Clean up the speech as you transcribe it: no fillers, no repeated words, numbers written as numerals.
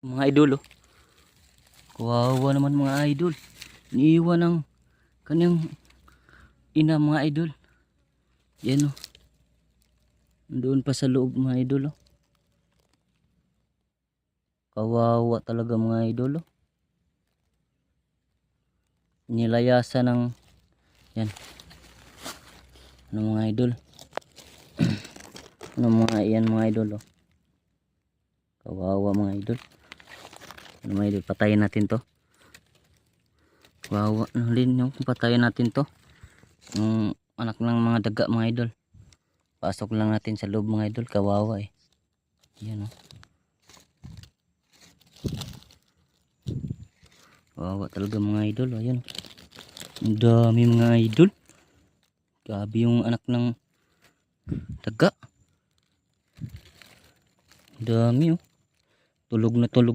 Mga idol, oh. Kawawa naman mga idol. Iniiwan ng kanyang ina mga idol. Yan, oh. Doon pa sa loob mga idol, oh. Kawawa talaga mga idol, oh. Nilayasan ng yan. Ano mga idol? Ano mga yan mga idol, oh. Kawawa mga idol. Ano mga idol, patayin natin to. Kawawa na rin yung patayin natin to. Yung anak ng mga daga mga idol. Pasok lang natin sa loob mga idol. Kawawa eh. Yan, oh. Kawawa talaga mga idol, oh. Yan. Ang dami mga idol. Grabe yung anak ng daga. Dami, oh. Tulog na tulog.